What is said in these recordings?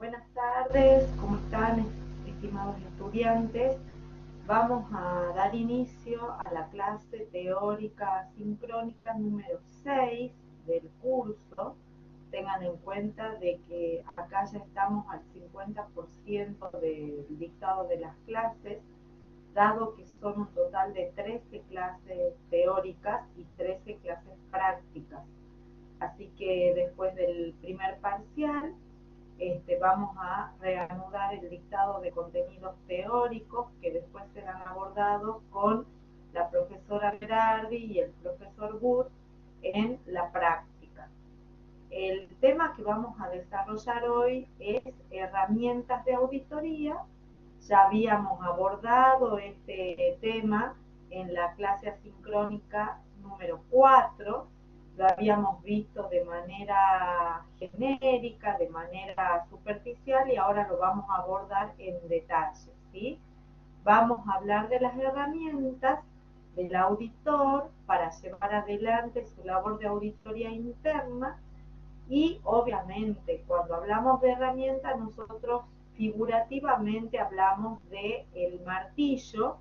Buenas tardes, ¿cómo están, estimados estudiantes? Vamos a dar inicio a la clase teórica sincrónica número 6 del curso. Tengan en cuenta de que acá ya estamos al 50% del dictado de las clases, dado que son un total de 13 clases teóricas y 13 clases prácticas. Así que después del primer parcial, vamos a reanudar el dictado de contenidos teóricos que después serán abordados con la profesora Berardi y el profesor Wood en la práctica. El tema que vamos a desarrollar hoy es herramientas de auditoría. Ya habíamos abordado este tema en la clase asincrónica número 4, lo habíamos visto de manera genérica, de manera superficial, y ahora lo vamos a abordar en detalle, ¿sí? Vamos a hablar de las herramientas del auditor para llevar adelante su labor de auditoría interna. Y obviamente cuando hablamos de herramientas, nosotros figurativamente hablamos del martillo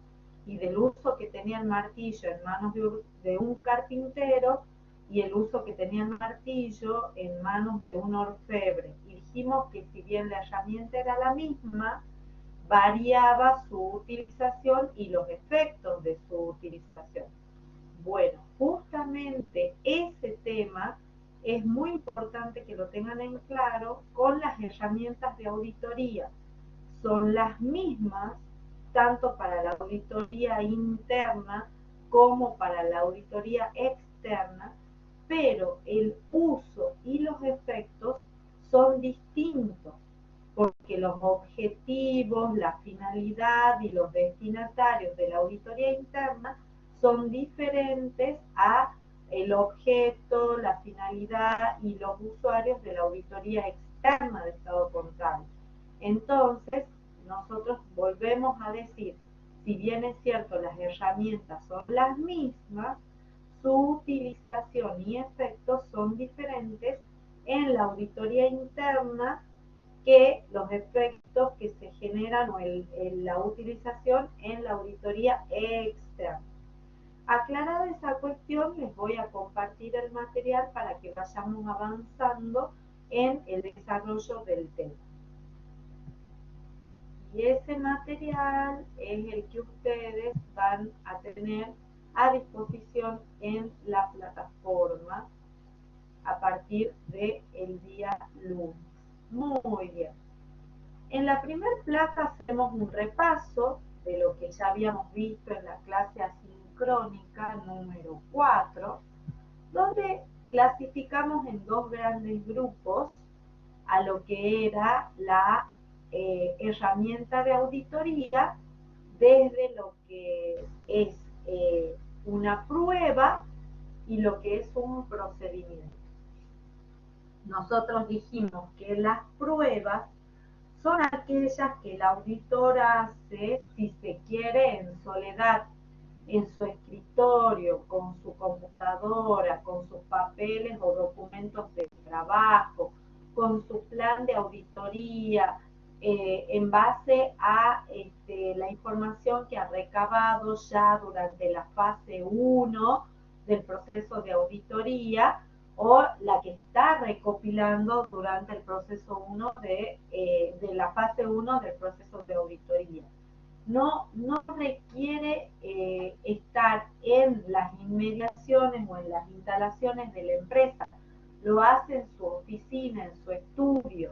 y del uso que tenía el martillo en manos de un carpintero y el uso que tenía el martillo en manos de un orfebre. Y dijimos que si bien la herramienta era la misma, variaba su utilización y los efectos de su utilización. Bueno, justamente ese tema es muy importante que lo tengan en claro con las herramientas de auditoría. Son las mismas tanto para la auditoría interna como para la auditoría externa, pero el uso y los efectos son distintos, porque los objetivos, la finalidad y los destinatarios de la auditoría interna son diferentes a el objeto, la finalidad y los usuarios de la auditoría externa de estado contable. Entonces, nosotros volvemos a decir, si bien es cierto las herramientas son las mismas, su utilización y efectos son diferentes en la auditoría interna que los efectos que se generan o la utilización en la auditoría externa. Aclarada esa cuestión, les voy a compartir el material para que vayamos avanzando en el desarrollo del tema. Y ese material es el que ustedes van a tener a disposición en la plataforma a partir del día lunes. Muy bien. En la primera placa hacemos un repaso de lo que ya habíamos visto en la clase asincrónica número 4, donde clasificamos en dos grandes grupos a lo que era la herramienta de auditoría, desde lo que es una prueba y lo que es un procedimiento. Nosotros dijimos que las pruebas son aquellas que el auditor hace, si se quiere, en soledad, en su escritorio, con su computadora, con sus papeles o documentos de trabajo, con su plan de auditoría, en base a la información que ha recabado ya durante la fase 1 del proceso de auditoría, o la que está recopilando durante el proceso 1 de la fase 1 del proceso de auditoría. No requiere estar en las inmediaciones o en las instalaciones de la empresa, lo hace en su oficina, en su estudio,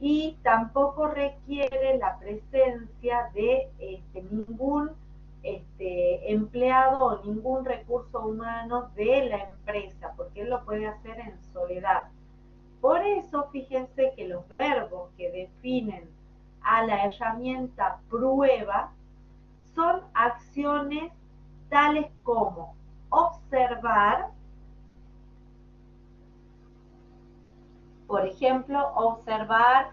y tampoco requiere la presencia de ningún empleado o ningún recurso humano de la empresa, porque él lo puede hacer en soledad. Por eso, fíjense que los verbos que definen a la herramienta prueba son acciones tales como observar, por ejemplo, observar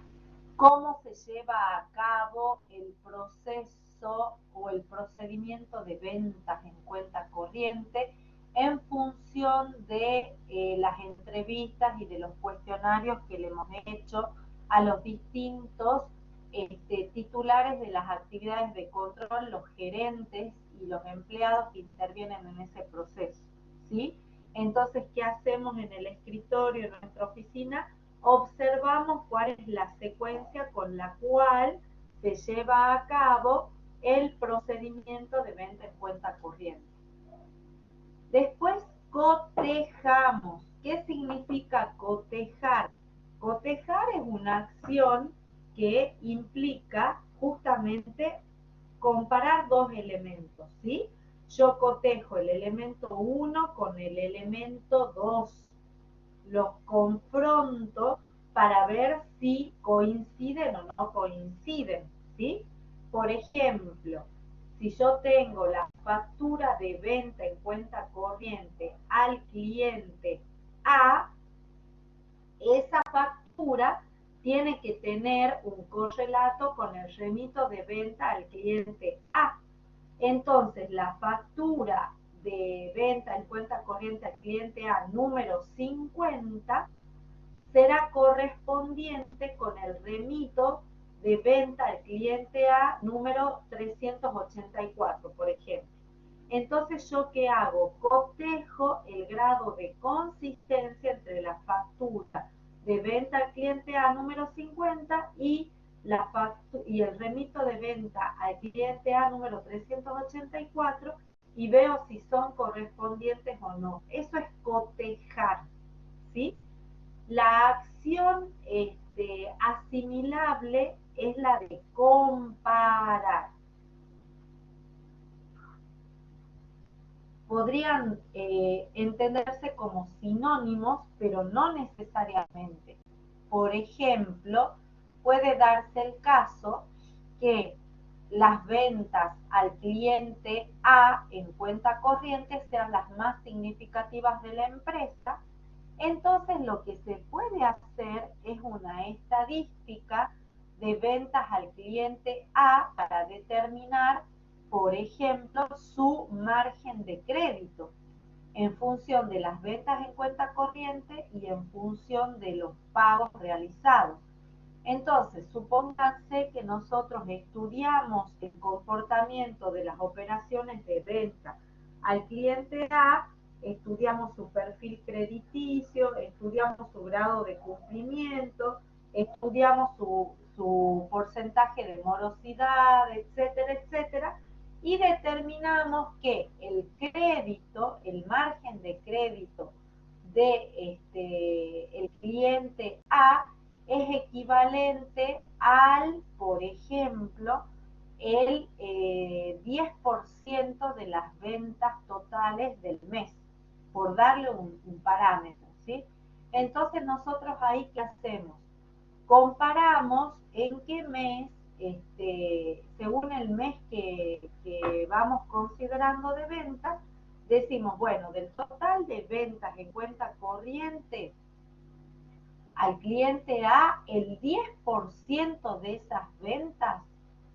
cómo se lleva a cabo el proceso o el procedimiento de ventas en cuenta corriente en función de las entrevistas y de los cuestionarios que le hemos hecho a los distintos titulares de las actividades de control, los gerentes y los empleados que intervienen en ese proceso, ¿sí? Entonces, ¿qué hacemos en el escritorio, en nuestra oficina? Observamos cuál es la secuencia con la cual se lleva a cabo el procedimiento de venta en cuenta corriente. Después cotejamos. ¿Qué significa cotejar? Cotejar es una acción que implica justamente comparar dos elementos, ¿sí? Yo cotejo el elemento 1 con el elemento 2. Los confronto para ver si coinciden o no coinciden, ¿sí? Por ejemplo, si yo tengo la factura de venta en cuenta corriente al cliente A, esa factura tiene que tener un correlato con el remito de venta al cliente A. Entonces, la factura de venta en cuenta corriente al cliente A número 50 será correspondiente con el remito de venta al cliente A número 384, por ejemplo. Entonces, ¿yo qué hago? Cotejo el grado de consistencia entre la factura de venta al cliente A número 50 y el remito de venta al cliente A número 384 y veo si son correspondientes o no. Eso es cotejar, ¿sí? La acción asimilable es la de comparar. Podrían entenderse como sinónimos, pero no necesariamente. Por ejemplo, puede darse el caso que las ventas al cliente A en cuenta corriente sean las más significativas de la empresa. Entonces, lo que se puede hacer es una estadística de ventas al cliente A para determinar, por ejemplo, su margen de crédito en función de las ventas en cuenta corriente y en función de los pagos realizados. Entonces, supónganse que nosotros estudiamos el comportamiento de las operaciones de venta al cliente A, estudiamos su perfil crediticio, estudiamos su grado de cumplimiento, estudiamos su porcentaje de morosidad, etcétera, etcétera, y determinamos que el crédito, el margen de crédito de el cliente A es equivalente al, por ejemplo, el 10% de las ventas totales del mes, por darle un parámetro, ¿sí? Entonces nosotros ahí, ¿qué hacemos? Comparamos en qué mes, según el mes que vamos considerando de ventas, decimos, bueno, del total de ventas en cuenta corriente al cliente A, el 10% de esas ventas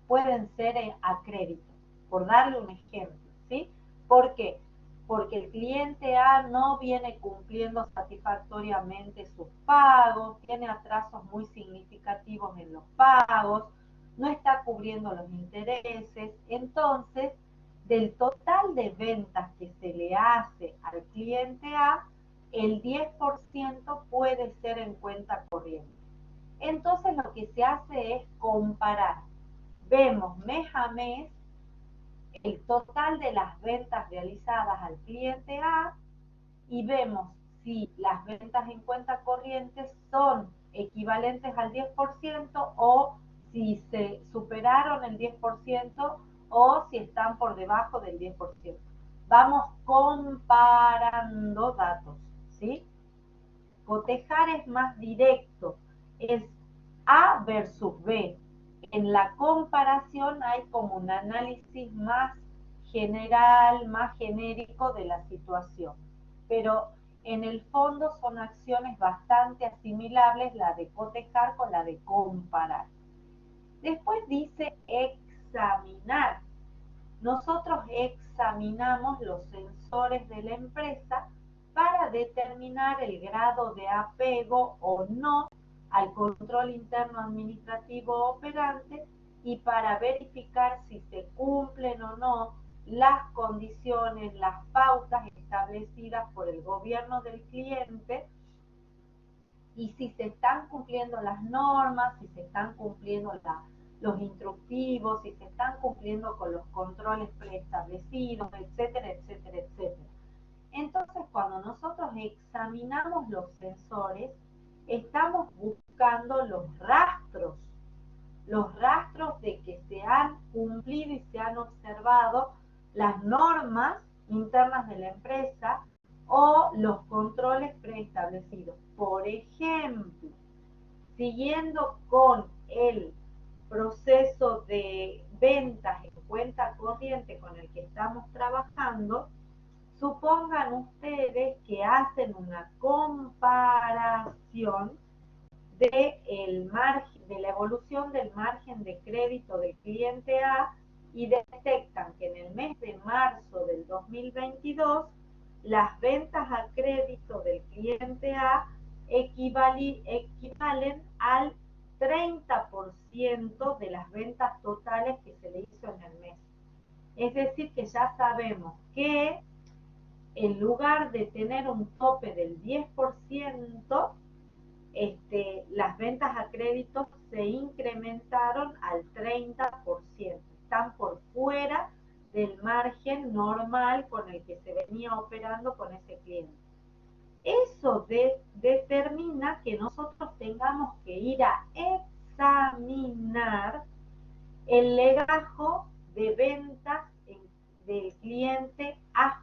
pueden ser a crédito, por darle un ejemplo, ¿sí? ¿Por qué? Porque el cliente A no viene cumpliendo satisfactoriamente sus pagos, tiene atrasos muy significativos en los pagos, no está cubriendo los intereses. Entonces, del total de ventas que se le hace al cliente A, el 10% puede ser en cuenta corriente. Entonces lo que se hace es comparar. Vemos mes a mes el total de las ventas realizadas al cliente A y vemos si las ventas en cuenta corriente son equivalentes al 10% o si se superaron el 10% o si están por debajo del 10%. Vamos comparando datos, ¿sí? Cotejar es más directo, es A versus B. En la comparación hay como un análisis más general, más genérico de la situación, pero en el fondo son acciones bastante asimilables la de cotejar con la de comparar. Después dice examinar. Nosotros examinamos los sensores de la empresa para determinar el grado de apego o no al control interno administrativo operante y para verificar si se cumplen o no las condiciones, las pautas establecidas por el gobierno del cliente y si se están cumpliendo las normas, si se están cumpliendo los instructivos, si se están cumpliendo con los controles preestablecidos, etcétera, etcétera, etcétera. Entonces, cuando nosotros examinamos los sensores, estamos buscando los rastros de que se han cumplido y se han observado las normas internas de la empresa o los controles preestablecidos. Por ejemplo, siguiendo con el proceso de ventas en cuenta corriente con el que estamos trabajando, supongan ustedes que hacen una comparación de la evolución del margen de crédito del cliente A y detectan que en el mes de marzo del 2022 las ventas a crédito del cliente A equivalen al 30% de las ventas totales que se le hizo en el mes. Es decir, que ya sabemos que en lugar de tener un tope del 10%, las ventas a crédito se incrementaron al 30%. Están por fuera del margen normal con el que se venía operando con ese cliente. Eso determina que nosotros tengamos que ir a examinar el legajo de ventas del cliente A,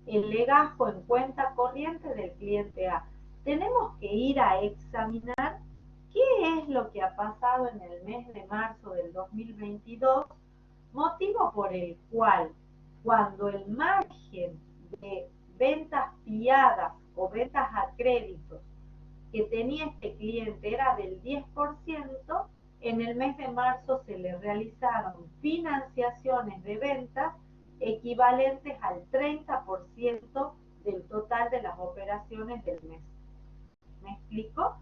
el legajo en cuenta corriente del cliente A. Tenemos que ir a examinar qué es lo que ha pasado en el mes de marzo del 2022, motivo por el cual cuando el margen de ventas fiadas o ventas a créditos que tenía este cliente era del 10%, en el mes de marzo se le realizaron financiaciones de ventas equivalentes al 30% del total de las operaciones del mes. ¿Me explico?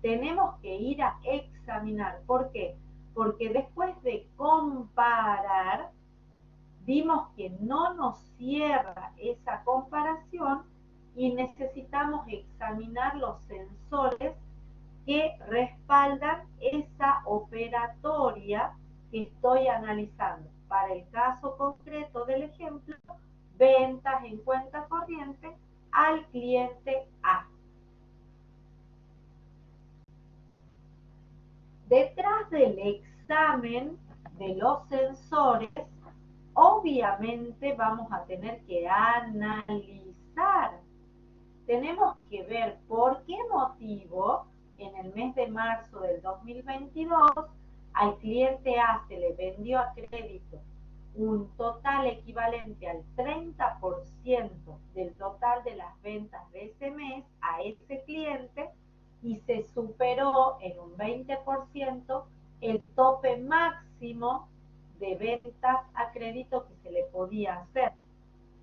Tenemos que ir a examinar. ¿Por qué? Porque después de comparar, vimos que no nos cierra esa comparación y necesitamos examinar los sensores que respaldan esa operatoria que estoy analizando. Para el caso concreto del ejemplo, ventas en cuenta corriente al cliente A. Detrás del examen de los sensores, obviamente vamos a tener que analizar. Tenemos que ver por qué motivo en el mes de marzo del 2022 al cliente A se le vendió a crédito un total equivalente al 30% del total de las ventas de ese mes a ese cliente y se superó en un 20% el tope máximo de ventas a crédito que se le podía hacer.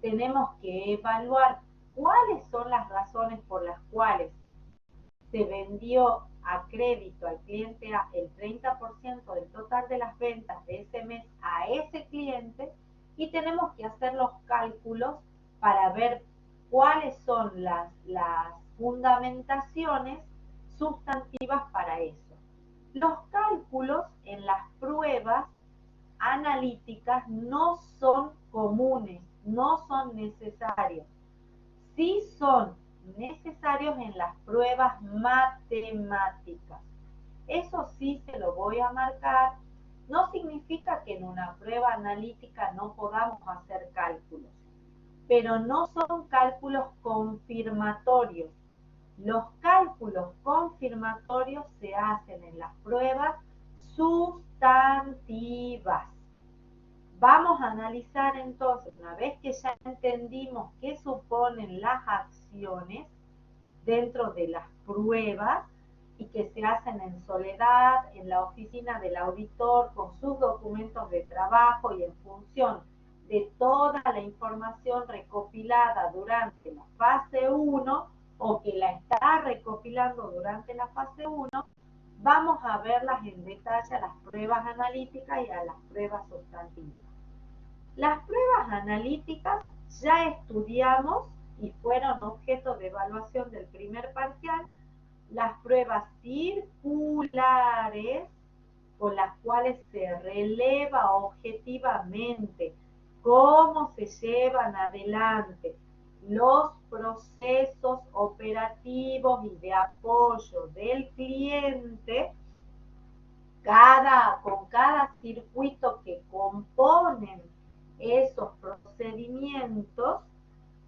Tenemos que evaluar cuáles son las razones por las cuales se vendió a crédito al cliente A el 30% del total de las ventas de ese mes a ese cliente y tenemos que hacer los cálculos para ver cuáles son las fundamentaciones sustantivas para eso. Los cálculos en las pruebas analíticas no son comunes, no son necesarios. Sí son necesarios en las pruebas matemáticas. Eso sí se lo voy a marcar. No significa que en una prueba analítica no podamos hacer cálculos, pero no son cálculos confirmatorios. Los cálculos confirmatorios se hacen en las pruebas sustantivas. Vamos a analizar entonces, una vez que ya entendimos qué suponen las acciones dentro de las pruebas y que se hacen en soledad, en la oficina del auditor, con sus documentos de trabajo y en función de toda la información recopilada durante la fase 1 o que la está recopilando durante la fase 1, vamos a verlas en detalle a las pruebas analíticas y a las pruebas sustantivas. Las pruebas analíticas ya estudiamos y fueron objeto de evaluación del primer parcial, las pruebas circulares con las cuales se releva objetivamente cómo se llevan adelante los procesos operativos y de apoyo del cliente, con cada circuito que componen esos procedimientos,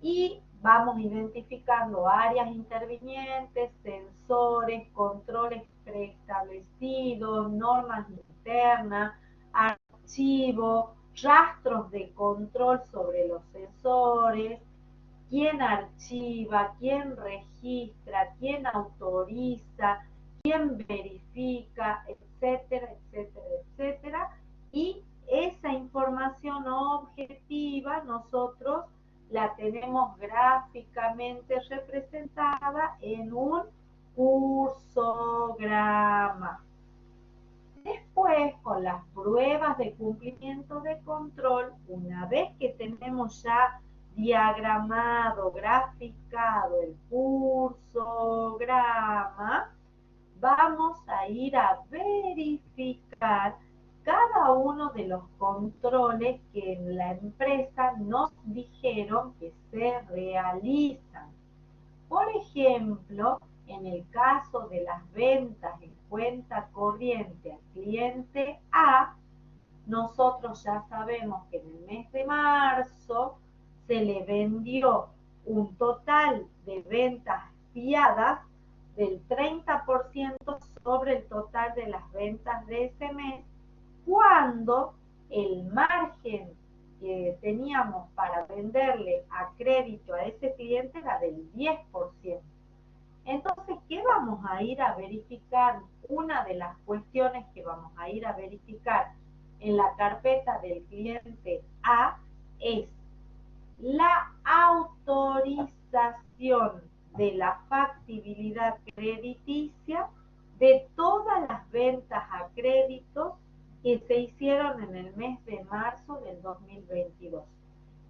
y vamos identificando áreas intervinientes, sensores, controles preestablecidos, normas internas, archivos, rastros de control sobre los sensores, quién archiva, quién registra, quién autoriza, quién verifica, etcétera, etcétera, etcétera. Y esa información objetiva nosotros la tenemos gráficamente representada en un cursograma. Después, con las pruebas de cumplimiento de control, una vez que tenemos ya diagramado, graficado el cursograma, vamos a ir a verificar cada uno de los controles que en la empresa nos dijeron que se realizan. Por ejemplo, en el caso de las ventas en cuenta corriente al cliente A, nosotros ya sabemos que en el mes de marzo se le vendió un total de ventas fiadas del 30% sobre el total de las ventas de ese mes, cuando el margen que teníamos para venderle a crédito a ese cliente era del 10%. Entonces, ¿qué vamos a ir a verificar? Una de las cuestiones que vamos a ir a verificar en la carpeta del cliente A es la autorización de la factibilidad crediticia de todas las ventas a créditos que se hicieron en el mes de marzo del 2022.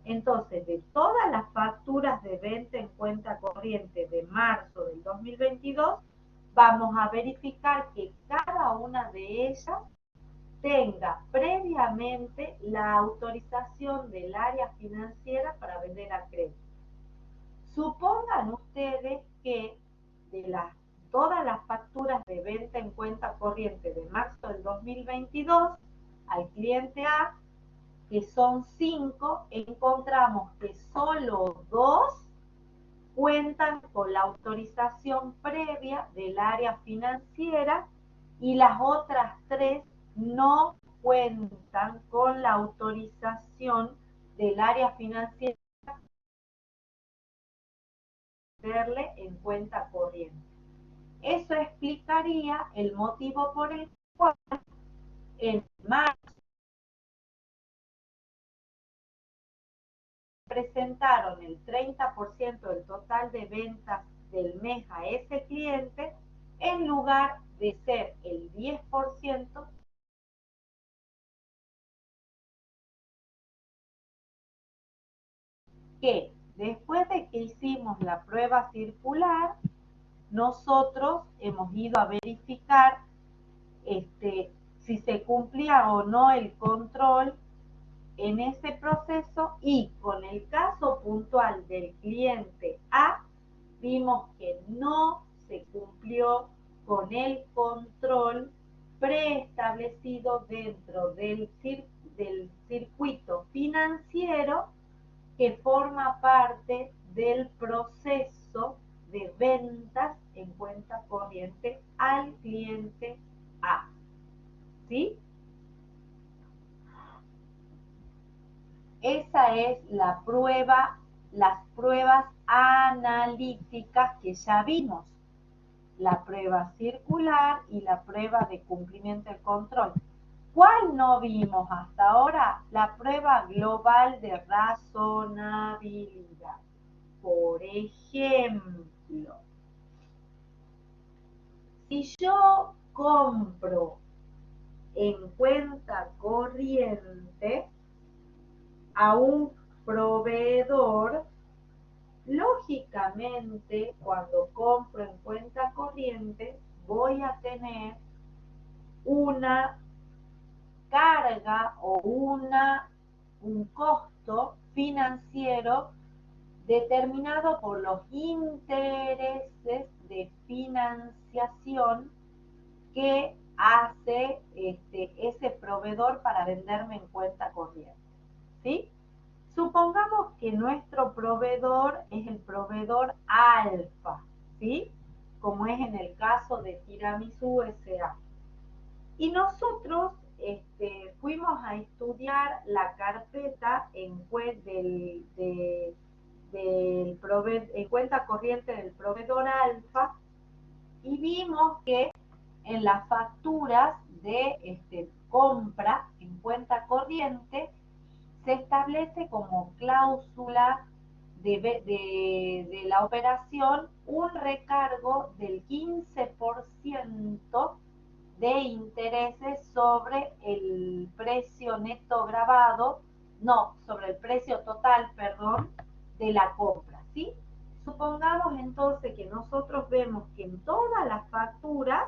Entonces, de todas las facturas de venta en cuenta corriente de marzo del 2022, vamos a verificar que cada una de ellas tenga previamente la autorización del área financiera para vender a crédito. Supongan ustedes que de todas las facturas de venta en cuenta corriente de marzo del 2022 al cliente A, que son 5, encontramos que solo 2 cuentan con la autorización previa del área financiera y las otras 3 no cuentan con la autorización del área financiera verle en cuenta corriente. Eso explicaría el motivo por el cual en marzo presentaron el 30% del total de ventas del mes a ese cliente en lugar de ser el 10% que después de que hicimos la prueba circular, nosotros hemos ido a verificar si se cumplía o no el control en ese proceso, y con el caso puntual del cliente A, vimos que no se cumplió con el control preestablecido dentro del circuito financiero que forma parte del proceso de ventas en cuenta corriente al cliente A. ¿Sí? Esa es la prueba, las pruebas analíticas que ya vimos. La prueba circular y la prueba de cumplimiento del control. ¿Cuál no vimos hasta ahora? La prueba global de razonabilidad. Por ejemplo, si yo compro en cuenta corriente a un proveedor, lógicamente cuando compro en cuenta corriente voy a tener una carga o un costo financiero determinado por los intereses de financiación que hace ese proveedor para venderme en cuenta corriente, ¿sí? Supongamos que nuestro proveedor es el proveedor alfa, ¿sí? Como es en el caso de Tiramisu S.A. Y nosotros fuimos a estudiar la carpeta en cuenta corriente del proveedor alfa y vimos que en las facturas de compra en cuenta corriente se establece como cláusula de la operación un recargo del 15% de intereses sobre el precio neto grabado, no, sobre el precio total, perdón, de la compra, ¿sí? Supongamos entonces que nosotros vemos que en todas las facturas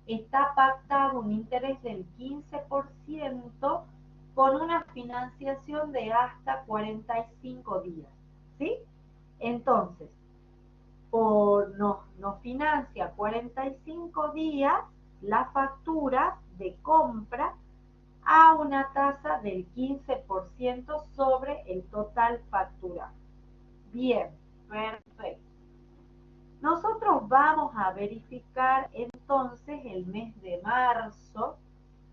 está pactado un interés del 15% con una financiación de hasta 45 días, ¿sí? Entonces, nos financia 45 días la factura de compra a una tasa del 15% sobre el total facturado. Bien, perfecto. Nosotros vamos a verificar entonces el mes de marzo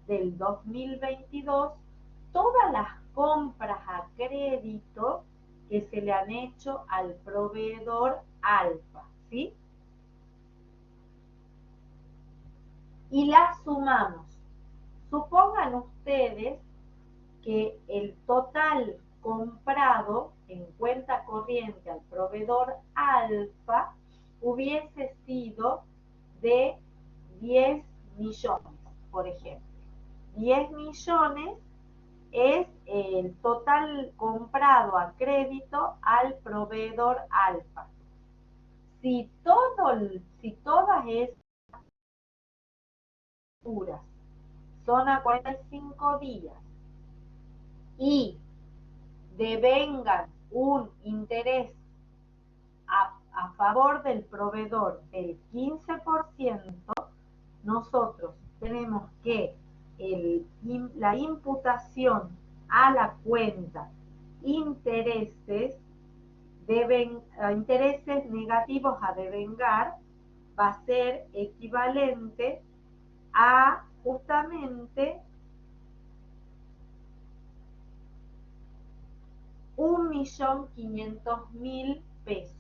del 2022 todas las compras a crédito que se le han hecho al proveedor alfa, ¿sí? Y las sumamos. Supongan ustedes que el total comprado en cuenta corriente al proveedor alfa hubiese sido de 10 millones, por ejemplo. 10 millones es el total comprado a crédito al proveedor alfa. Si todas esas facturas son a 45 días y devengan un interés a favor del proveedor del 15%, nosotros tenemos que la imputación a la cuenta intereses negativos a devengar va a ser equivalente a justamente 1.500.000 pesos.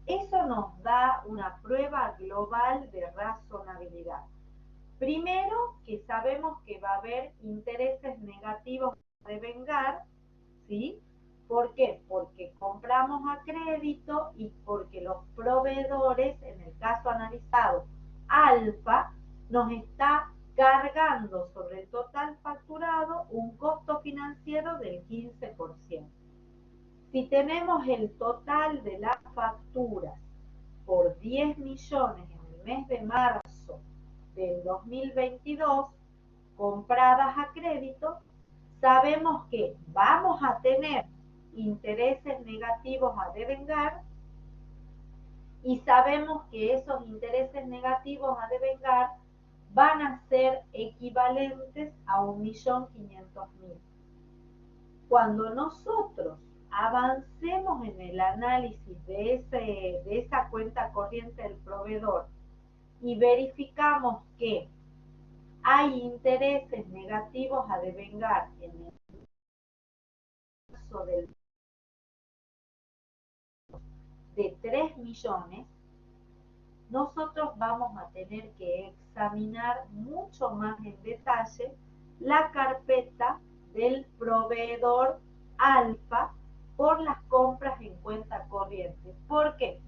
Eso nos da una prueba global de razonabilidad. Primero, que sabemos que va a haber intereses negativos a devengar, ¿sí? ¿Por qué? Porque compramos a crédito y porque los proveedores, en el caso analizado, alfa, nos está cargando sobre el total facturado un costo financiero del 15%. Si tenemos el total de las facturas por 10 millones en el mes de marzo del 2022, compradas a crédito, sabemos que vamos a tener intereses negativos a devengar y sabemos que esos intereses negativos a devengar van a ser equivalentes a 1.500.000. Cuando nosotros avancemos en el análisis de esa cuenta corriente del proveedor y verificamos que hay intereses negativos a devengar en el caso de 3 millones, nosotros vamos a tener que examinar mucho más en detalle la carpeta del proveedor alfa por las compras en cuenta corriente. ¿Por qué?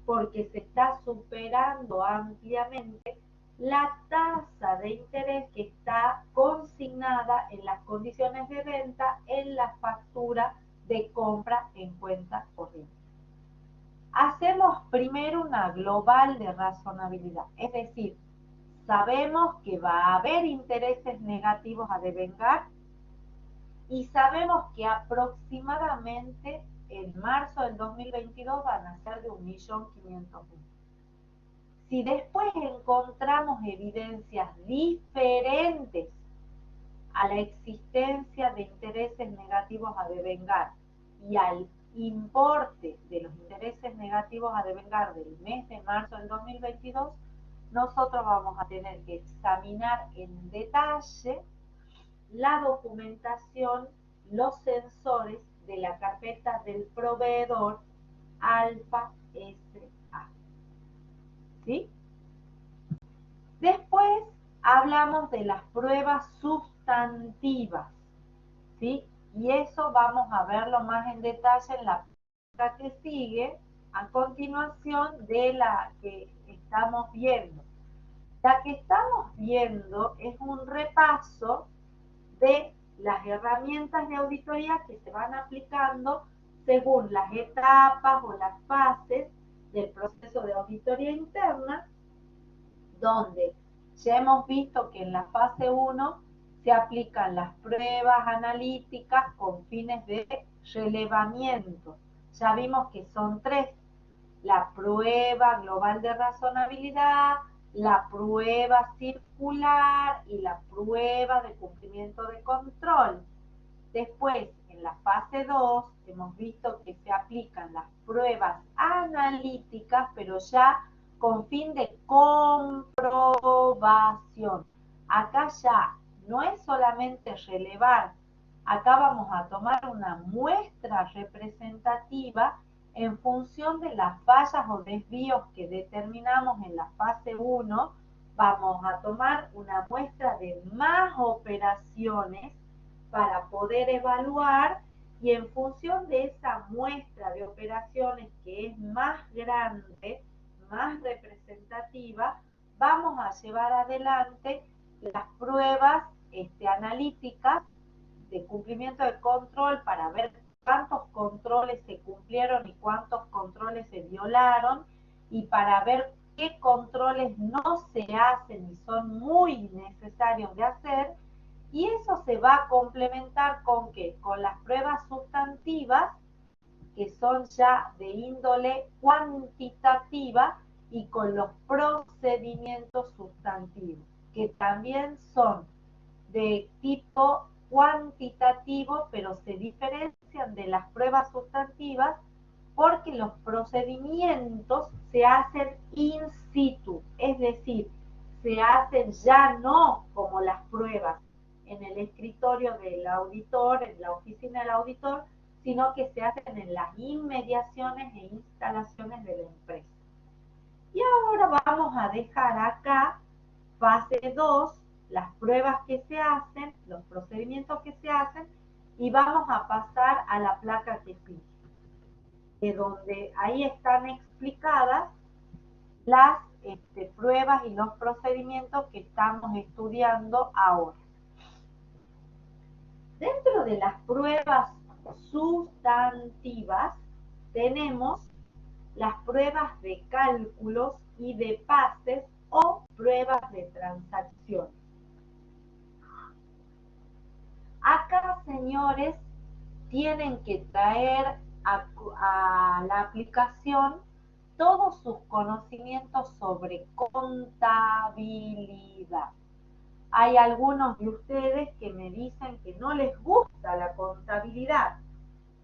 Porque se está superando ampliamente la tasa de interés que está consignada en las condiciones de venta en la factura de compra en cuenta corriente. Hacemos primero una global de razonabilidad, es decir, sabemos que va a haber intereses negativos a devengar y sabemos que aproximadamente en marzo del 2022 van a ser de 1.500.000. Si después encontramos evidencias diferentes a la existencia de intereses negativos a devengar y al importe de los intereses negativos a devengar del mes de marzo del 2022, nosotros vamos a tener que examinar en detalle la documentación, los sensores de la carpeta del proveedor Alfa SA. ¿Sí? Después hablamos de las pruebas sustantivas, ¿sí? Y eso vamos a verlo más en detalle en la pregunta que sigue, a continuación de la que estamos viendo. La que estamos viendo es un repaso de las herramientas de auditoría que se van aplicando según las etapas o las fases del proceso de auditoría interna, donde ya hemos visto que en la fase 1 se aplican las pruebas analíticas con fines de relevamiento. Ya vimos que son 3: la prueba global de razonabilidad, la prueba circular y la prueba de cumplimiento de control. Después, en la fase 2, hemos visto que se aplican las pruebas analíticas, pero ya con fin de comprobación. Acá ya no es solamente relevar, acá vamos a tomar una muestra representativa en función de las fallas o desvíos que determinamos en la fase 1. Vamos a tomar una muestra de más operaciones para poder evaluar, y en función de esa muestra de operaciones que es más grande, más representativa, vamos a llevar adelante las pruebas analíticas de cumplimiento de control para ver cuántos controles se cumplieron y cuántos controles se violaron, y para ver qué controles no se hacen y son muy necesarios de hacer. Y eso se va a complementar ¿con qué? Con las pruebas sustantivas, que son ya de índole cuantitativa, y con los procedimientos sustantivos, que también son de tipo cuantitativo, pero se diferencian de las pruebas sustantivas porque los procedimientos se hacen in situ, es decir, se hacen ya no como las pruebas en el escritorio del auditor, en la oficina del auditor, sino que se hacen en las inmediaciones e instalaciones de la empresa. Y ahora vamos a dejar acá fase 2, las pruebas que se hacen, los procedimientos que se hacen, y vamos a pasar a la placa que sigue, de donde ahí están explicadas las pruebas y los procedimientos que estamos estudiando ahora. Dentro de las pruebas sustantivas tenemos las pruebas de cálculos y de pases o pruebas de transacción. Acá, señores, tienen que traer a la aplicación todos sus conocimientos sobre contabilidad. Hay algunos de ustedes que me dicen que no les gusta la contabilidad,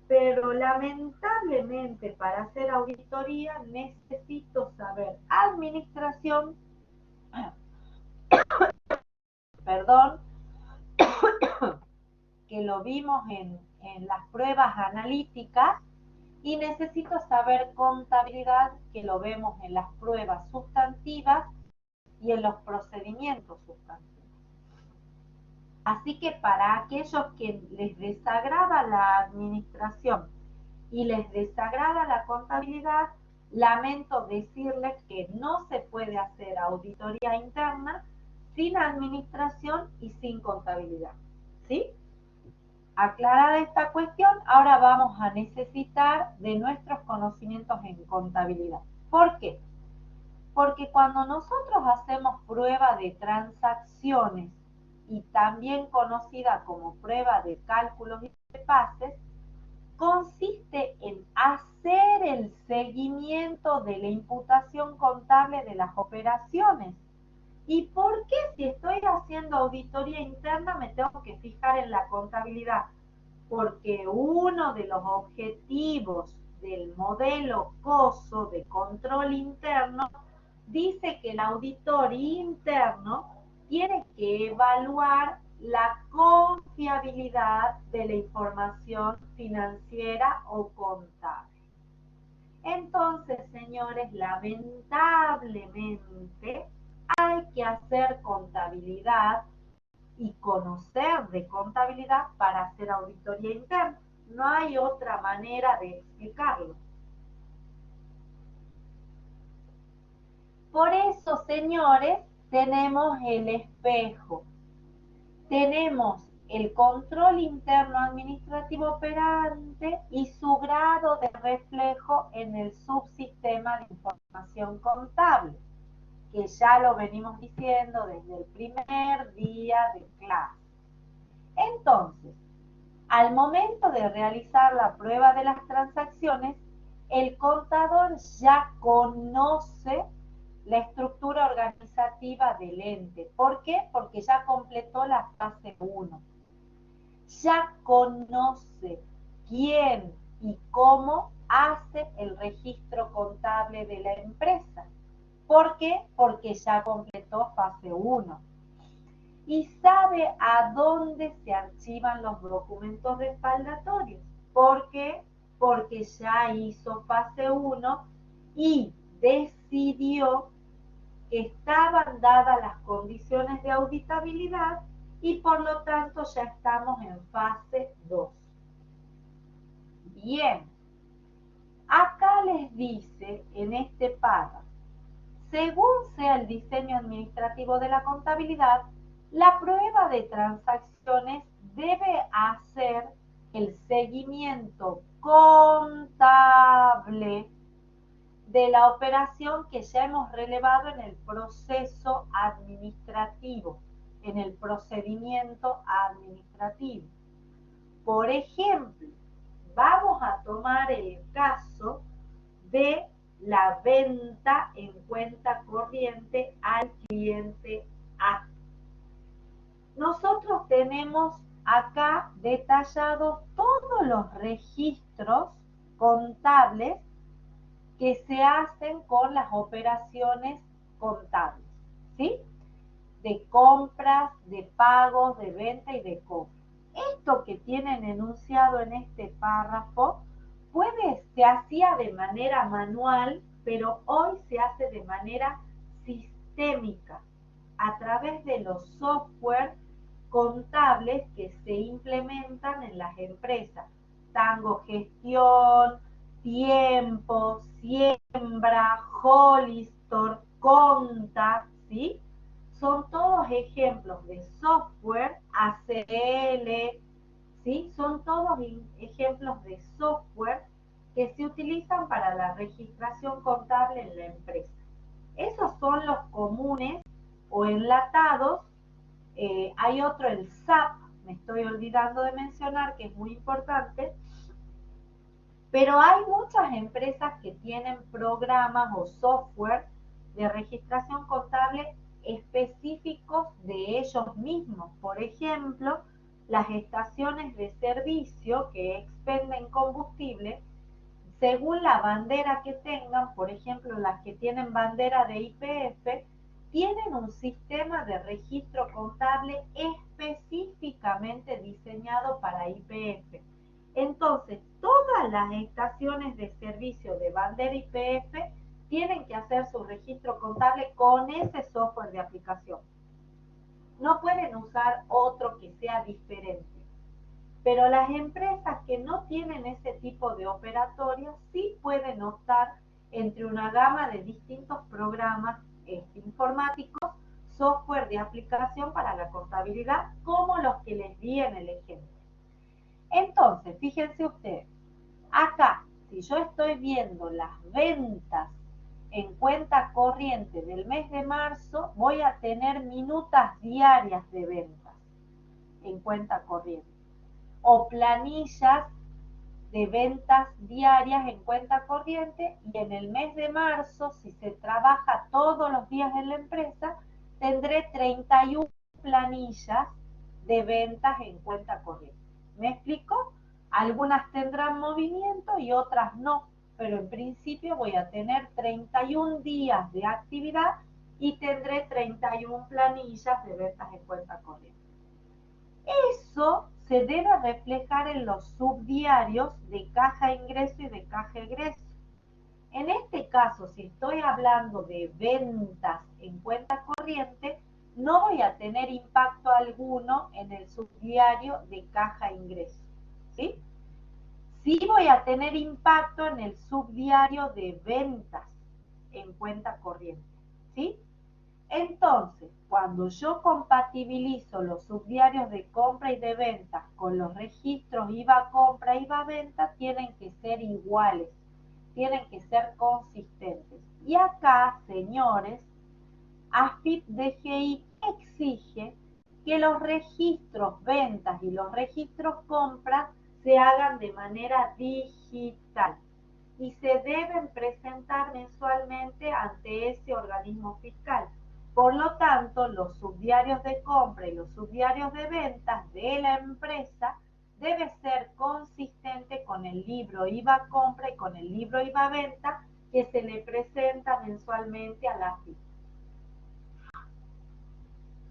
pero lamentablemente para hacer auditoría necesito saber administración, perdón, que lo vimos en las pruebas analíticas, y necesito saber contabilidad, que lo vemos en las pruebas sustantivas y en los procedimientos sustantivos. Así que para aquellos que les desagrada la administración y les desagrada la contabilidad, lamento decirles que no se puede hacer auditoría interna sin administración y sin contabilidad, ¿sí? Aclarada esta cuestión, ahora vamos a necesitar de nuestros conocimientos en contabilidad. ¿Por qué? Porque cuando nosotros hacemos prueba de transacciones y también conocida como prueba de cálculos y de pases, consiste en hacer el seguimiento de la imputación contable de las operaciones. ¿Y por qué si estoy haciendo auditoría interna me tengo que fijar en la contabilidad? Porque uno de los objetivos del modelo COSO de control interno dice que el auditor interno tiene que evaluar la confiabilidad de la información financiera o contable. Entonces, señores, lamentablemente hay que hacer contabilidad y conocer de contabilidad para hacer auditoría interna. No hay otra manera de explicarlo. Por eso, señores, tenemos el espejo. Tenemos el control interno administrativo operante y su grado de reflejo en el subsistema de información contable, que ya lo venimos diciendo desde el primer día de clase. Entonces, al momento de realizar la prueba de las transacciones, el contador ya conoce la estructura organizativa del ente. ¿Por qué? Porque ya completó la fase 1. Ya conoce quién y cómo hace el registro contable de la empresa. ¿Por qué? Porque ya completó fase 1. Y sabe a dónde se archivan los documentos respaldatorios. ¿Por qué? Porque ya hizo fase 1 y decidió que estaban dadas las condiciones de auditabilidad y por lo tanto ya estamos en fase 2. Bien, acá les dice en este párrafo, según sea el diseño administrativo de la contabilidad, la prueba de transacciones debe hacer el seguimiento contable de la operación que ya hemos relevado en el proceso administrativo, en el procedimiento administrativo. Por ejemplo, vamos a tomar el caso de la venta en cuenta corriente al cliente A. Nosotros tenemos acá detallados todos los registros contables que se hacen con las operaciones contables, ¿sí? De compras, de pagos, de venta y de cobro. Esto que tienen enunciado en este párrafo se hacía de manera manual, pero hoy se hace de manera sistémica a través de los software contables que se implementan en las empresas. Tango Gestión, Tiempo, Siembra, Hollistor, Conta, ¿sí? Son todos ejemplos de software, ACL, ¿sí? Son todos ejemplos de software que se utilizan para la registración contable en la empresa. Esos son los comunes o enlatados. Hay otro, el SAP, me estoy olvidando de mencionar, que es muy importante, pero hay muchas empresas que tienen programas o software de registración contable específicos de ellos mismos. Por ejemplo, las estaciones de servicio que expenden combustible, según la bandera que tengan, por ejemplo, las que tienen bandera de YPF, tienen un sistema de registro contable específicamente diseñado para YPF. Entonces, todas las estaciones de servicio de bandera YPF tienen que hacer su registro contable con ese software de aplicación. No pueden usar otro que sea diferente. Pero las empresas que no tienen ese tipo de operatorio sí pueden optar entre una gama de distintos programas informáticos, software de aplicación para la contabilidad, como los que les di en el ejemplo. Entonces, fíjense ustedes, acá, si yo estoy viendo las ventas en cuenta corriente del mes de marzo, voy a tener minutas diarias de ventas en cuenta corriente, o planillas de ventas diarias en cuenta corriente, y en el mes de marzo, si se trabaja todos los días en la empresa, tendré 31 planillas de ventas en cuenta corriente. ¿Me explico? Algunas tendrán movimiento y otras no, pero en principio voy a tener 31 días de actividad y tendré 31 planillas de ventas en cuenta corriente. Eso se debe reflejar en los subdiarios de caja ingreso y de caja egreso. En este caso, si estoy hablando de ventas en cuenta corriente, no voy a tener impacto alguno en el subdiario de caja ingreso, ¿sí? Sí voy a tener impacto en el subdiario de ventas en cuenta corriente, ¿sí? Entonces, cuando yo compatibilizo los subdiarios de compra y de venta con los registros IVA compra y IVA venta, tienen que ser iguales, tienen que ser consistentes. Y acá, señores, AFIP-DGI exige que los registros ventas y los registros compras se hagan de manera digital y se deben presentar mensualmente ante ese organismo fiscal. Por lo tanto, los subdiarios de compra y los subdiarios de ventas de la empresa debe ser consistente con el libro IVA compra y con el libro IVA venta que se le presenta mensualmente a la AFIP.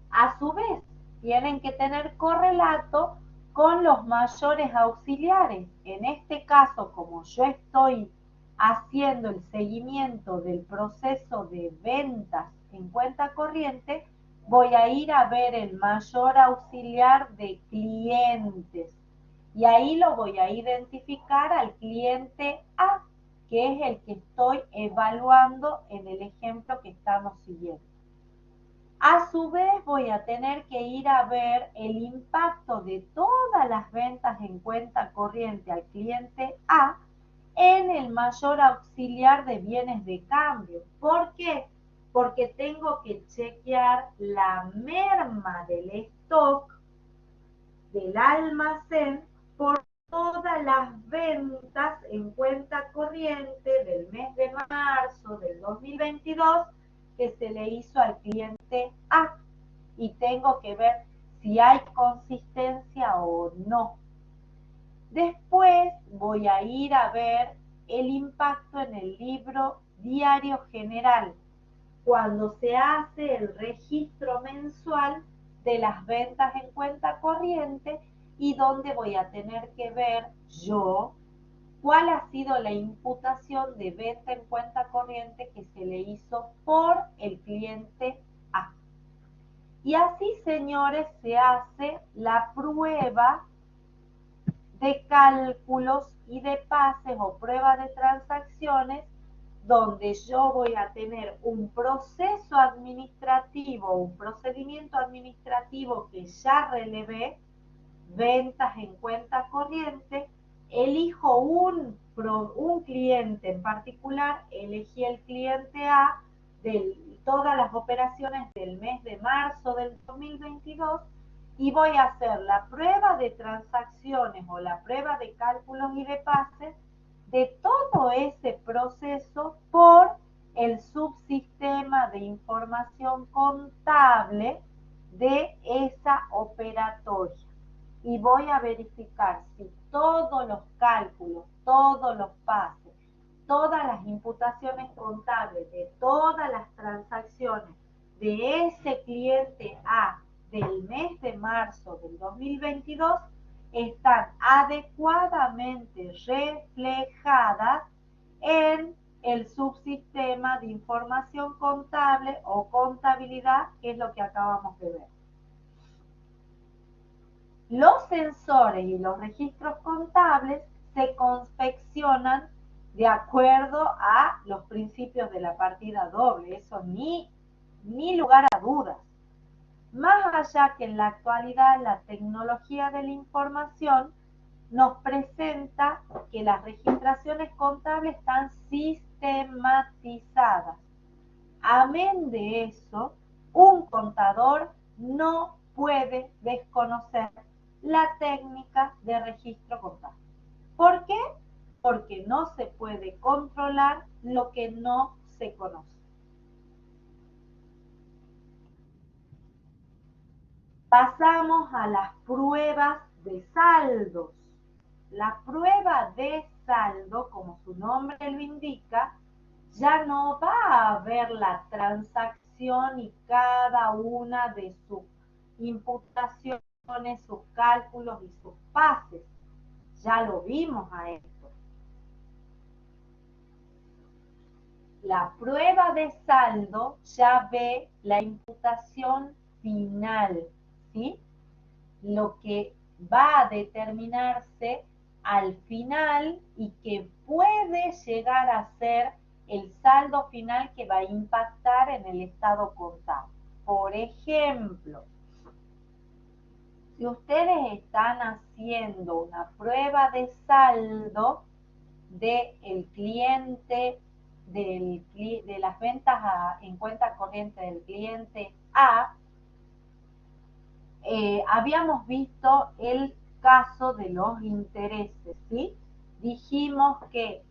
A su vez, tienen que tener correlato con los mayores auxiliares. En este caso, como yo estoy haciendo el seguimiento del proceso de ventas en cuenta corriente, voy a ir a ver el mayor auxiliar de clientes. Y ahí lo voy a identificar al cliente A, que es el que estoy evaluando en el ejemplo que estamos siguiendo. A su vez voy a tener que ir a ver el impacto de todas las ventas en cuenta corriente al cliente A en el mayor auxiliar de bienes de cambio. ¿Por qué? Porque tengo que chequear la merma del stock del almacén por todas las ventas en cuenta corriente del mes de marzo del 2022 que se le hizo al cliente A, y tengo que ver si hay consistencia o no. Después voy a ir a ver el impacto en el libro diario general cuando se hace el registro mensual de las ventas en cuenta corriente, y donde voy a tener que ver yo cuál ha sido la imputación de venta en cuenta corriente que se le hizo por el cliente A. Y así, señores, se hace la prueba de cálculos y de pases o prueba de transacciones, donde yo voy a tener un proceso administrativo, un procedimiento administrativo que ya relevé, ventas en cuenta corriente, elijo un cliente en particular, elegí el cliente A de todas las operaciones del mes de marzo del 2022 y voy a hacer la prueba de transacciones o la prueba de cálculos y de pases de todo ese proceso por el subsistema de información contable de esa operatoria. Y voy a verificar si todos los cálculos, todos los pases, todas las imputaciones contables de todas las transacciones de ese cliente A del mes de marzo del 2022 están adecuadamente reflejadas en el subsistema de información contable o contabilidad, que es lo que acabamos de ver. Los sensores y los registros contables se confeccionan de acuerdo a los principios de la partida doble, eso ni lugar a dudas. Más allá que en la actualidad la tecnología de la información nos presenta que las registraciones contables están sistematizadas. Amén de eso, un contador no puede desconocer la técnica de registro contable. ¿Por qué? Porque no se puede controlar lo que no se conoce. Pasamos a las pruebas de saldos. La prueba de saldo, como su nombre lo indica, ya no va a ver la transacción y cada una de sus imputaciones, sus cálculos y sus pases. Ya lo vimos a esto. La prueba de saldo ya ve la imputación final, ¿sí? Lo que va a determinarse al final y que puede llegar a ser el saldo final que va a impactar en el estado contable. Por ejemplo, si ustedes están haciendo una prueba de saldo del cliente, de las ventas en cuenta corriente del cliente A, habíamos visto el caso de los intereses, ¿sí? Dijimos que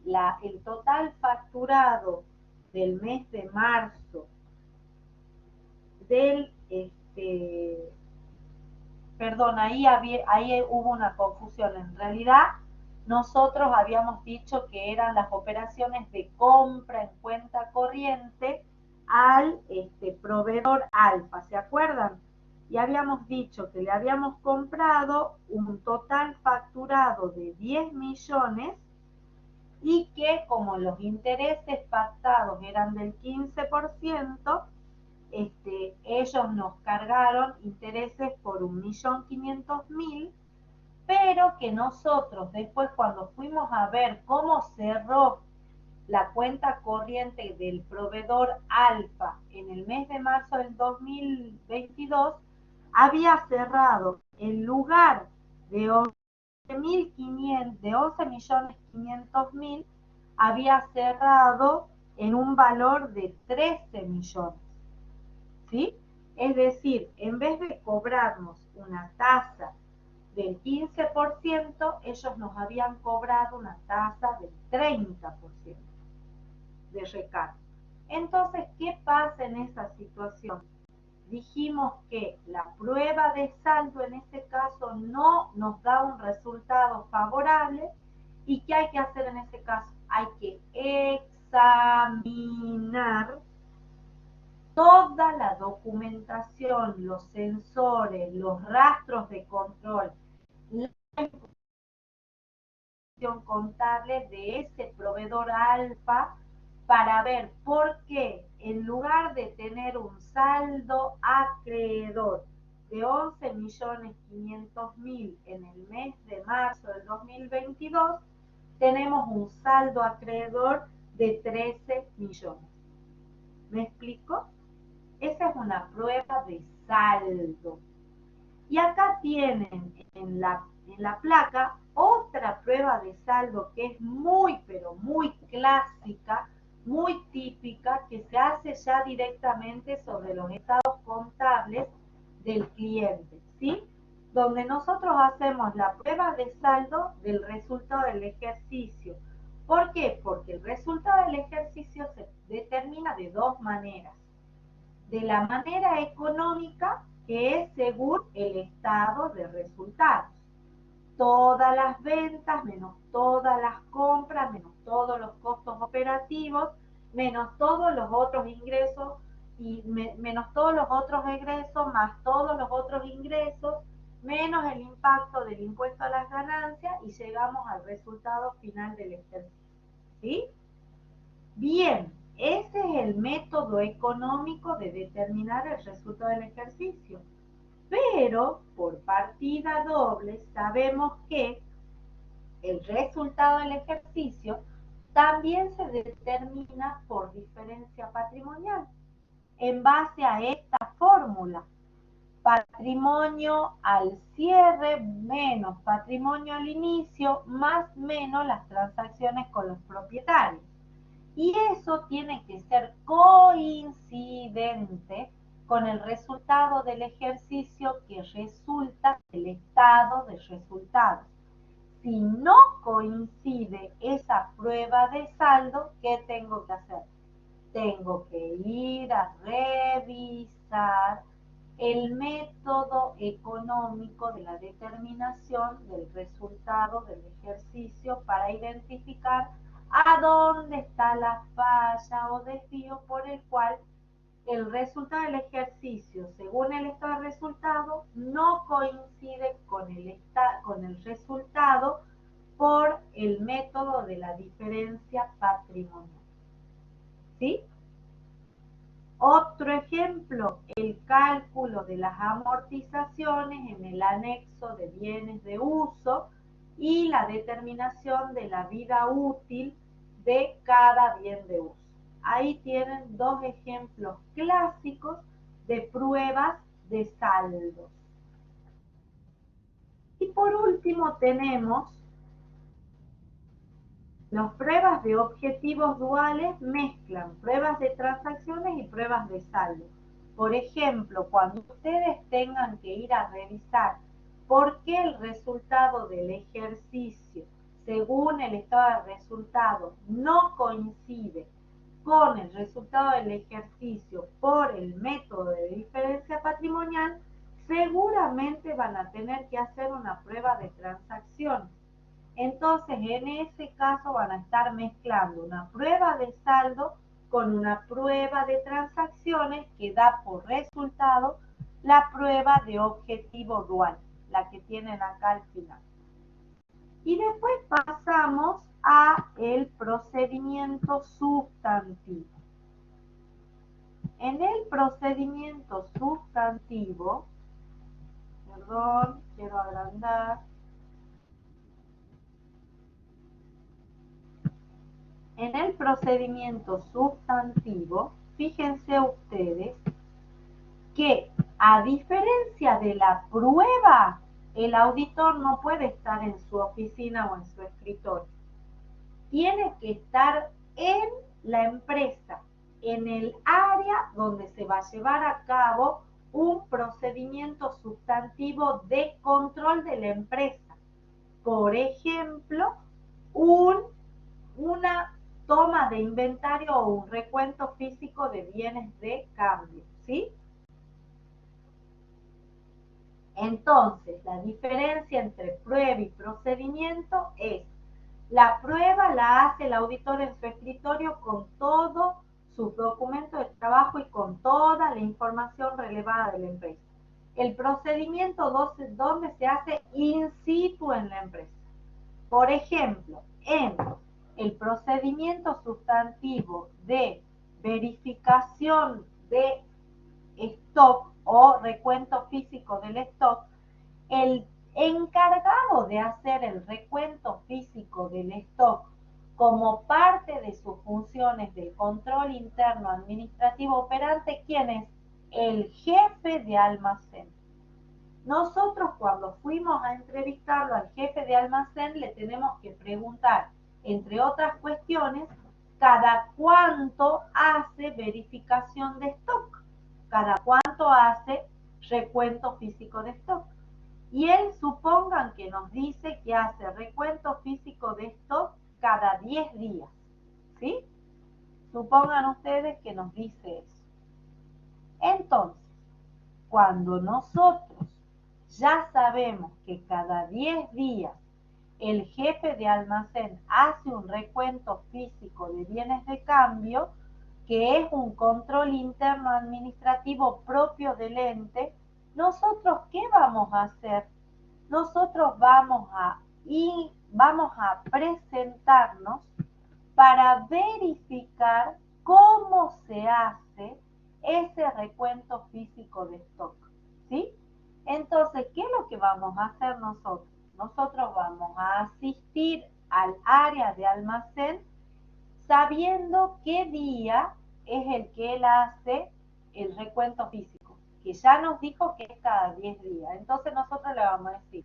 el total facturado del mes de marzo perdón, ahí hubo una confusión. En realidad, nosotros habíamos dicho que eran las operaciones de compra en cuenta corriente al proveedor Alfa, ¿se acuerdan? Y habíamos dicho que le habíamos comprado un total facturado de 10 millones y que como los intereses pactados eran del 15%, ellos nos cargaron intereses por 1.500.000, pero que nosotros después cuando fuimos a ver cómo cerró la cuenta corriente del proveedor Alfa en el mes de marzo del 2022, había cerrado en lugar de 11.500.000, había cerrado en un valor de 13 millones. ¿Sí? Es decir, en vez de cobrarnos una tasa del 15%, ellos nos habían cobrado una tasa del 30% de recargo. Entonces, ¿qué pasa en esa situación? Dijimos que la prueba de saldo en este caso no nos da un resultado favorable. ¿Y qué hay que hacer en ese caso? Hay que examinar toda la documentación, los sensores, los rastros de control, la información contable de ese proveedor Alfa para ver por qué en lugar de tener un saldo acreedor de 11.500.000 en el mes de marzo del 2022, tenemos un saldo acreedor de 13 millones. ¿Me explico? Esa es una prueba de saldo. Y acá tienen en la placa otra prueba de saldo que es muy, pero muy clásica, muy típica, que se hace ya directamente sobre los estados contables del cliente, ¿sí? Donde nosotros hacemos la prueba de saldo del resultado del ejercicio. ¿Por qué? Porque el resultado del ejercicio se determina de dos maneras. De la manera económica, que es según el estado de resultados. Todas las ventas, menos todas las compras, menos todos los costos operativos, menos todos los otros ingresos, y menos todos los otros egresos, más todos los otros ingresos, menos el impacto del impuesto a las ganancias, y llegamos al resultado final del ejercicio. ¿Sí? Bien, ese es el método económico de determinar el resultado del ejercicio. Pero por partida doble sabemos que el resultado del ejercicio también se determina por diferencia patrimonial en base a esta fórmula. Patrimonio al cierre menos patrimonio al inicio más menos las transacciones con los propietarios. Y eso tiene que ser coincidente con el resultado del ejercicio que resulta del estado de resultados. Si no coincide esa prueba de saldo, ¿qué tengo que hacer? Tengo que ir a revisar el método económico de la determinación del resultado del ejercicio para identificar a dónde está la falla o desvío por el cual el resultado del ejercicio, según el estado de resultado, no coincide con el resultado por el método de la diferencia patrimonial. ¿Sí? Otro ejemplo, el cálculo de las amortizaciones en el anexo de bienes de uso y la determinación de la vida útil de cada bien de uso. Ahí tienen dos ejemplos clásicos de pruebas de saldos. Y por último tenemos las pruebas de objetivos duales mezclan pruebas de transacciones y pruebas de saldo. Por ejemplo, cuando ustedes tengan que ir a revisar por qué el resultado del ejercicio, según el estado de resultado, no coincide con el resultado del ejercicio por el método de diferencia patrimonial, seguramente van a tener que hacer una prueba de transacciones. Entonces, en ese caso van a estar mezclando una prueba de saldo con una prueba de transacciones que da por resultado la prueba de objetivo dual, la que tienen acá al final. Y después pasamos a el procedimiento sustantivo. En el procedimiento sustantivo, perdón, quiero agrandar. En el procedimiento sustantivo, fíjense ustedes que a diferencia de la prueba, el auditor no puede estar en su oficina o en su escritorio. Tiene que estar en la empresa, en el área donde se va a llevar a cabo un procedimiento sustantivo de control de la empresa. Por ejemplo, una toma de inventario o un recuento físico de bienes de cambio, ¿sí? Entonces, la diferencia entre prueba y procedimiento es: la prueba la hace el auditor en su escritorio con todos sus documentos de trabajo y con toda la información relevada de la empresa. El procedimiento donde se hace in situ en la empresa. Por ejemplo, en el procedimiento sustantivo de verificación de stock o recuento físico del stock, el encargado de hacer el recuento físico del stock como parte de sus funciones del control interno administrativo operante, ¿quién es? El jefe de almacén. Nosotros cuando fuimos a entrevistarlo al jefe de almacén le tenemos que preguntar, entre otras cuestiones, cada cuánto hace verificación de stock, cada cuánto hace recuento físico de stock. Y él supongan que nos dice que hace recuento físico de stock cada 10 días, ¿sí? Supongan ustedes que nos dice eso. Entonces, cuando nosotros ya sabemos que cada 10 días el jefe de almacén hace un recuento físico de bienes de cambio, que es un control interno administrativo propio del ente, nosotros ¿qué vamos a hacer? Nosotros vamos a presentarnos para verificar cómo se hace ese recuento físico de stock, ¿sí? Entonces, ¿qué es lo que vamos a hacer nosotros? Nosotros vamos a asistir al área de almacén sabiendo qué día es el que él hace el recuento físico, que ya nos dijo que es cada 10 días. Entonces nosotros le vamos a decir,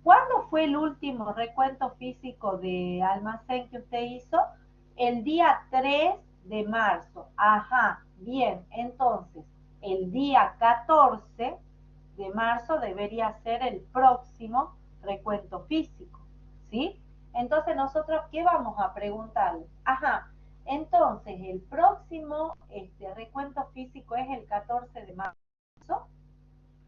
¿cuándo fue el último recuento físico de almacén que usted hizo? El día 3 de marzo. Ajá, bien, entonces el día 14 de marzo debería ser el próximo recuento físico, ¿sí? Entonces nosotros, ¿qué vamos a preguntarle? Ajá, entonces el próximo recuento físico es el 14 de marzo.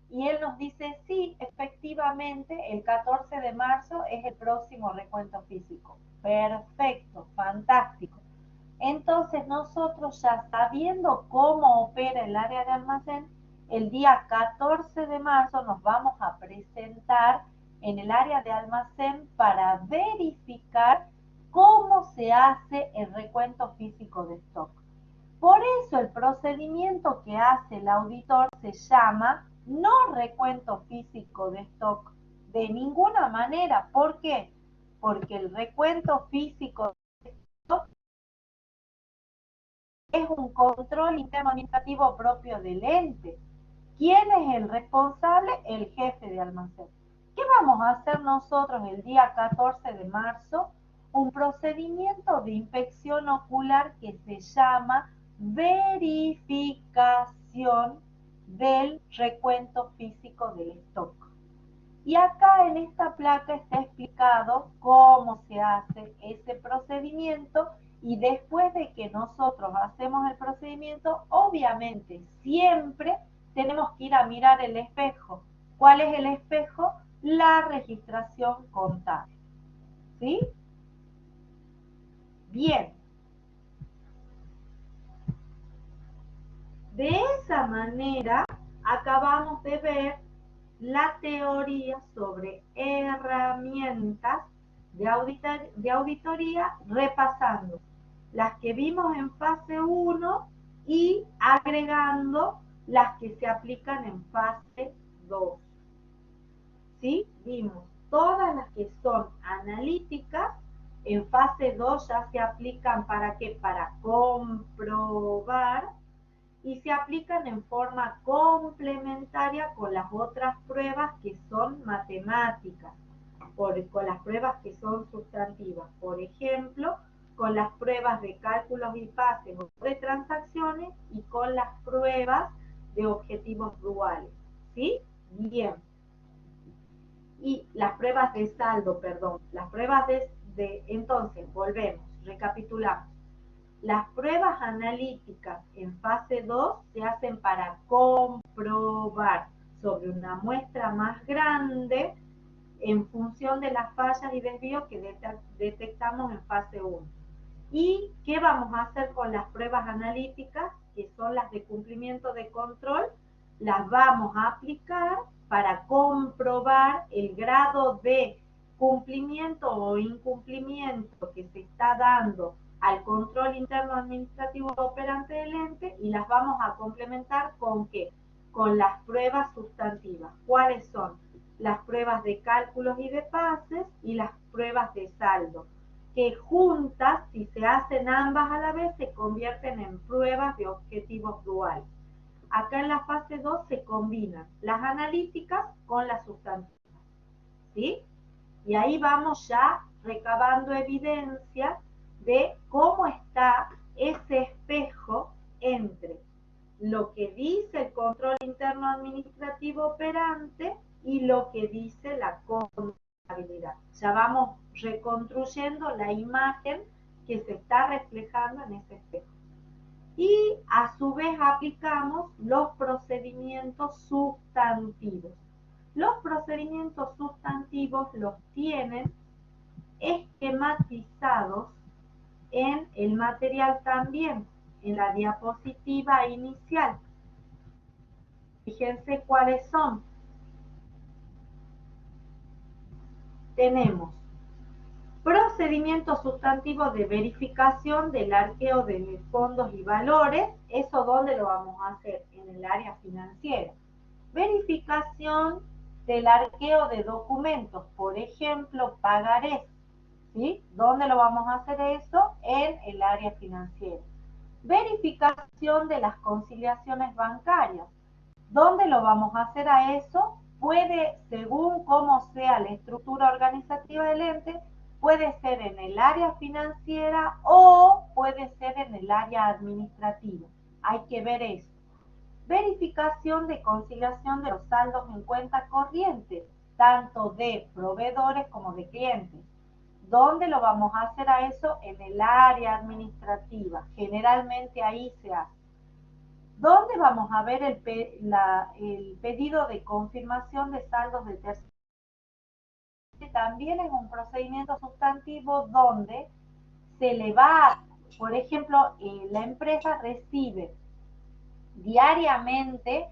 Y él nos dice, sí, efectivamente, el 14 de marzo es el próximo recuento físico. Perfecto, fantástico. Entonces nosotros ya sabiendo cómo opera el área de almacén, el día 14 de marzo nos vamos a presentar en el área de almacén para verificar cómo se hace el recuento físico de stock. Por eso el procedimiento que hace el auditor se llama no recuento físico de stock de ninguna manera. ¿Por qué? Porque el recuento físico de stock es un control interno administrativo propio del ente. ¿Quién es el responsable? El jefe de almacén. ¿Qué vamos a hacer nosotros el día 14 de marzo? Un procedimiento de inspección ocular que se llama verificación del recuento físico del stock. Y acá en esta placa está explicado cómo se hace ese procedimiento y después de que nosotros hacemos el procedimiento, obviamente siempre tenemos que ir a mirar el espejo. ¿Cuál es el espejo? La registración contable. ¿Sí? Bien. De esa manera acabamos de ver la teoría sobre herramientas de auditoría, repasando las que vimos en fase 1 y agregando las que se aplican en fase 2. ¿Sí? Vimos todas las que son analíticas, en fase 2 ya se aplican ¿para qué? Para comprobar, y se aplican en forma complementaria con las otras pruebas que son matemáticas, con las pruebas que son sustantivas. Por ejemplo, con las pruebas de cálculos y pases o de transacciones y con las pruebas de objetivos duales. ¿Sí? Bien. Y las pruebas de saldo, perdón. Las pruebas entonces, volvemos, recapitulamos. Las pruebas analíticas en fase 2 se hacen para comprobar sobre una muestra más grande en función de las fallas y desvíos que detectamos en fase 1. ¿Y qué vamos a hacer con las pruebas analíticas, que son las de cumplimiento de control? Las vamos a aplicar para comprobar el grado de cumplimiento o incumplimiento que se está dando al control interno administrativo operante del ente, y las vamos a complementar ¿con qué? Con las pruebas sustantivas. ¿Cuáles son? Las pruebas de cálculos y de pases y las pruebas de saldo, que juntas, si se hacen ambas a la vez, se convierten en pruebas de objetivos duales. Acá en la fase 2 se combinan las analíticas con las sustantivas. ¿Sí? Y ahí vamos ya recabando evidencia de cómo está ese espejo entre lo que dice el control interno administrativo operante y lo que dice la contabilidad. Ya vamos reconstruyendo la imagen que se está reflejando en ese espejo. Y a su vez aplicamos los procedimientos sustantivos. Los procedimientos sustantivos los tienen esquematizados en el material también, en la diapositiva inicial. Fíjense cuáles son. Tenemos procedimiento sustantivo de verificación del arqueo de fondos y valores. ¿Eso dónde lo vamos a hacer? En el área financiera. Verificación del arqueo de documentos, por ejemplo, pagarés. ¿sí? ¿Dónde lo vamos a hacer eso? En el área financiera. Verificación de las conciliaciones bancarias. ¿Dónde lo vamos a hacer a eso? Puede, según cómo sea la estructura organizativa del ente, puede ser en el área financiera o puede ser en el área administrativa. Hay que ver eso. Verificación de conciliación de los saldos en cuenta corriente, tanto de proveedores como de clientes. ¿Dónde lo vamos a hacer a eso? En el área administrativa. Generalmente ahí se hace. ¿Dónde vamos a ver el pedido de confirmación de saldos de terceros? También es un procedimiento sustantivo donde se le va, por ejemplo, la empresa recibe diariamente,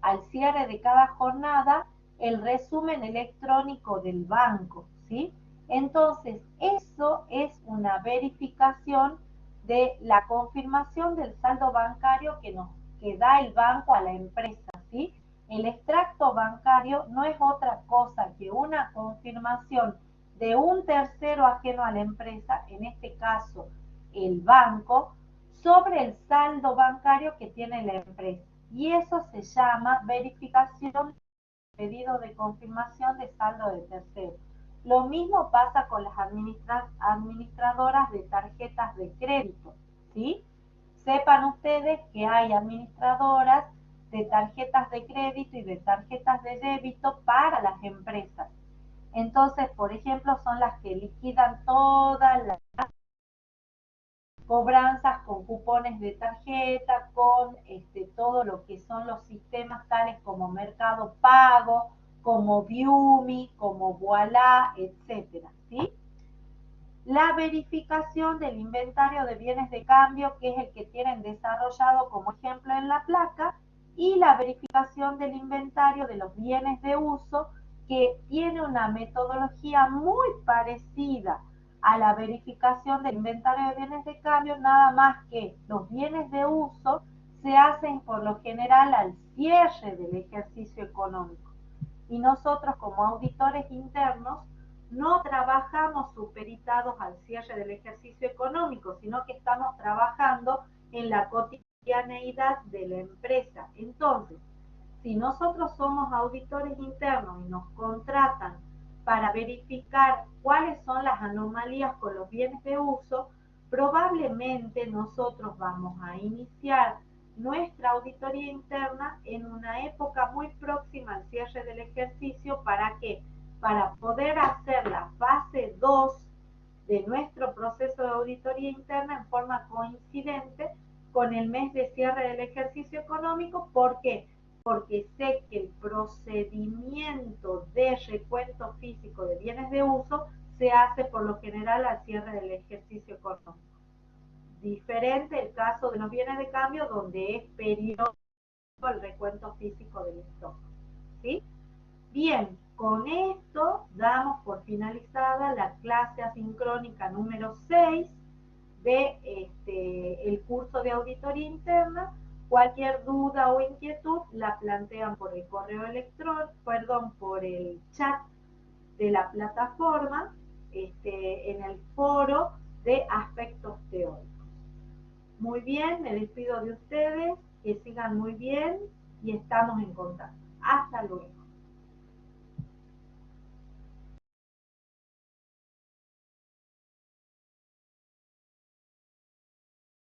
al cierre de cada jornada, el resumen electrónico del banco, ¿sí? Entonces, eso es una verificación de la confirmación del saldo bancario que da el banco a la empresa, ¿sí? El extracto bancario no es otra cosa que una confirmación de un tercero ajeno a la empresa, en este caso el banco, sobre el saldo bancario que tiene la empresa. Y eso se llama verificación, pedido de confirmación de saldo de tercero. Lo mismo pasa con las administradoras de tarjetas de crédito, ¿sí? Sepan ustedes que hay administradoras de tarjetas de crédito y de tarjetas de débito para las empresas. Entonces, por ejemplo, son las que liquidan todas las cobranzas con cupones de tarjeta, con todo lo que son los sistemas tales como Mercado Pago, como Viumi, como Voilà, etcétera, ¿sí? La verificación del inventario de bienes de cambio, que es el que tienen desarrollado como ejemplo en la placa, y la verificación del inventario de los bienes de uso, que tiene una metodología muy parecida a la verificación del inventario de bienes de cambio, nada más que los bienes de uso se hacen por lo general al cierre del ejercicio económico. Y nosotros como auditores internos no trabajamos superitados al cierre del ejercicio económico, sino que estamos trabajando en la cotidianeidad de la empresa. Entonces, si nosotros somos auditores internos y nos contratan para verificar cuáles son las anomalías con los bienes de uso, probablemente nosotros vamos a iniciar nuestra auditoría interna en una época muy próxima al cierre del ejercicio. ¿Para qué? Para poder hacer la fase 2 de nuestro proceso de auditoría interna en forma coincidente con el mes de cierre del ejercicio económico. ¿Por qué? Porque sé que el procedimiento de recuento físico de bienes de uso se hace por lo general al cierre del ejercicio económico. Diferente el caso de los bienes de cambio, donde es periódico el recuento físico del stock, ¿sí? Bien, con esto damos por finalizada la clase asincrónica número 6 de el curso de auditoría interna. Cualquier duda o inquietud la plantean por el correo electrónico, por el chat de la plataforma, en el foro de aspectos teóricos. Muy bien, me despido de ustedes, que sigan muy bien y estamos en contacto. Hasta luego.